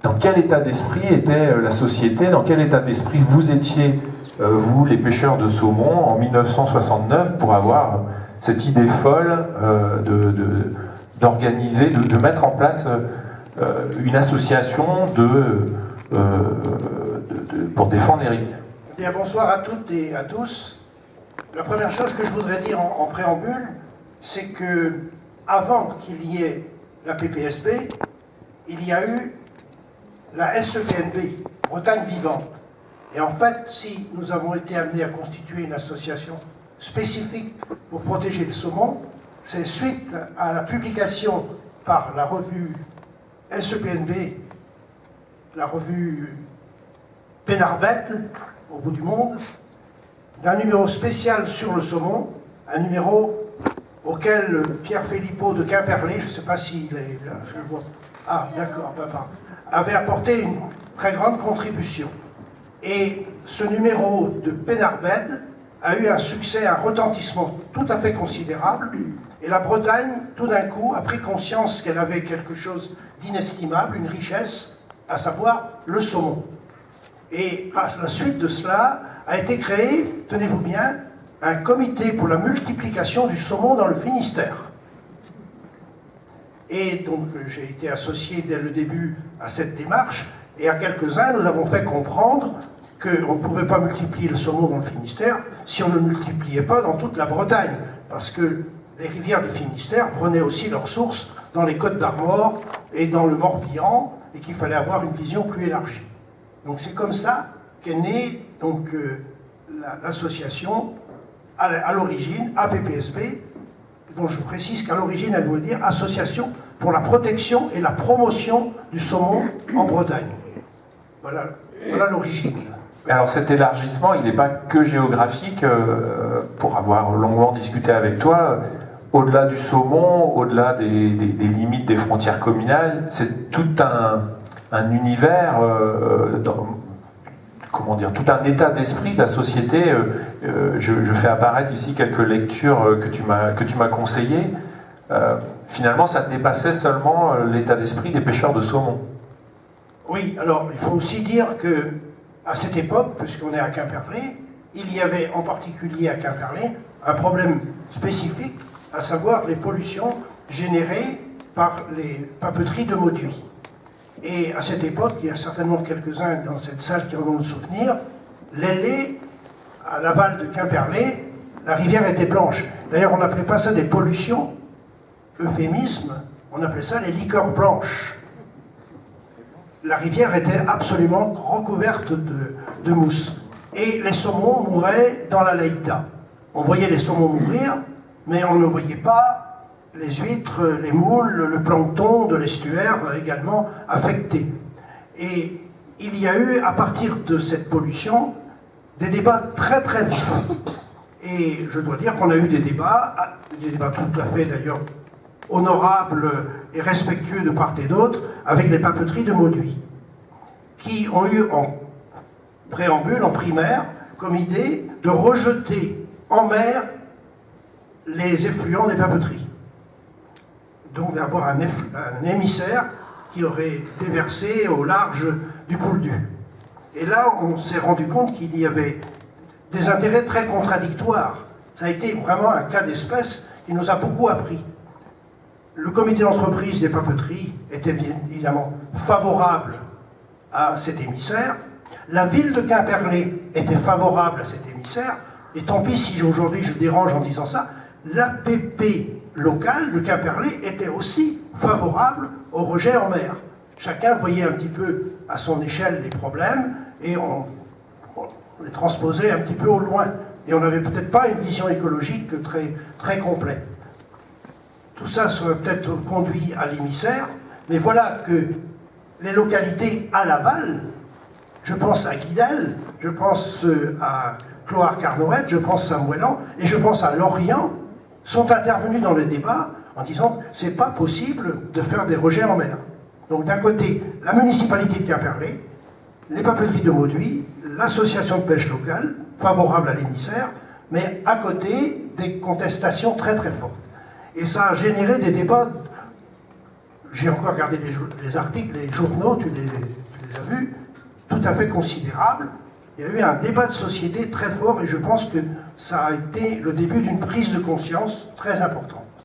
Dans quel état d'esprit était la société? Dans quel état d'esprit vous étiez, vous, les pêcheurs de saumon, en 1969, pour avoir cette idée folle d'organiser, de mettre en place une association pour défendre les rivières? Bien, bonsoir à toutes et à tous. La première chose que je voudrais dire en préambule, c'est que avant qu'il y ait la PPSB, il y a eu la SEPNB, Bretagne Vivante. Et en fait, si nous avons été amenés à constituer une association spécifique pour protéger le saumon, c'est suite à la publication par la revue SEPNB, la revue Pénarbet, au bout du monde, d'un numéro spécial sur le saumon, un numéro auquel Pierre Philippot de Quimperlé, je ne sais pas s'il est là, je le vois, ah d'accord, papa, avait apporté une très grande contribution. Et ce numéro de Pénarbet a eu un succès, un retentissement tout à fait considérable, et la Bretagne, tout d'un coup, a pris conscience qu'elle avait quelque chose d'inestimable, une richesse, à savoir le saumon. Et à la suite de cela, a été créé, tenez-vous bien, un comité pour la multiplication du saumon dans le Finistère. Et donc j'ai été associé dès le début à cette démarche, et à quelques-uns nous avons fait comprendre qu'on ne pouvait pas multiplier le saumon dans le Finistère si on ne le multipliait pas dans toute la Bretagne, parce que les rivières du Finistère prenaient aussi leur source dans les Côtes d'Armor et dans le Morbihan, et qu'il fallait avoir une vision plus élargie. Donc c'est comme ça qu'est née donc, l'association à l'origine, APPSB, dont je précise qu'à l'origine elle voulait dire Association pour la protection et la promotion du saumon en Bretagne. Voilà l'origine. Alors cet élargissement, il n'est pas que géographique, pour avoir longuement discuté avec toi, au-delà du saumon, au-delà des limites des frontières communales, c'est tout un univers, comment dire, tout un état d'esprit de la société. Je fais apparaître ici quelques lectures que tu m'as conseillées. Finalement, ça dépassait seulement l'état d'esprit des pêcheurs de saumon. Oui, alors il faut aussi dire que à cette époque, puisqu'on est à Quimperlé, il y avait en particulier à Quimperlé un problème spécifique, à savoir les pollutions générées par les papeteries de Mauduit. Et à cette époque, il y a certainement quelques-uns dans cette salle qui en ont le souvenir, l'Ailée, à l'aval de Quimperlé, la rivière était blanche. D'ailleurs, on n'appelait pas ça des pollutions, euphémisme, on appelait ça les liqueurs blanches. La rivière était absolument recouverte de mousse. Et les saumons mouraient dans la Leïta. On voyait les saumons mourir, mais on ne voyait pas les huîtres, les moules, le plancton de l'estuaire également affectés. Et il y a eu, à partir de cette pollution, des débats très très vifs. Et je dois dire qu'on a eu des débats tout à fait d'ailleurs honorables et respectueux de part et d'autre, avec les papeteries de Mauduit, qui ont eu en préambule, en primaire, comme idée de rejeter en mer les effluents des papeteries. Donc d'avoir un émissaire qui aurait déversé au large du Pouldu. Et là, on s'est rendu compte qu'il y avait des intérêts très contradictoires. Ça a été vraiment un cas d'espèce qui nous a beaucoup appris. Le comité d'entreprise des papeteries était bien évidemment favorable à cet émissaire. La ville de Quimperlé était favorable à cet émissaire. Et tant pis si aujourd'hui je dérange en disant ça, l'APP locale de Quimperlé était aussi favorable au rejet en mer. Chacun voyait un petit peu à son échelle les problèmes et on les transposait un petit peu au loin. Et on n'avait peut-être pas une vision écologique très, très complète. Tout ça serait peut-être conduit à l'émissaire, mais voilà que les localités à l'aval, je pense à Guidel, je pense à Cloire-Carnoët, je pense à Moëlan, et je pense à Lorient, sont intervenus dans le débat en disant « c'est pas possible de faire des rejets en mer ». Donc d'un côté, la municipalité de Quimperlé, les papeteries de Mauduit, l'association de pêche locale, favorable à l'émissaire, mais à côté, des contestations très très fortes. Et ça a généré des débats j'ai encore regardé les articles, les journaux, tu les as vus, tout à fait considérables. Il y a eu un débat de société très fort et je pense que ça a été le début d'une prise de conscience très importante.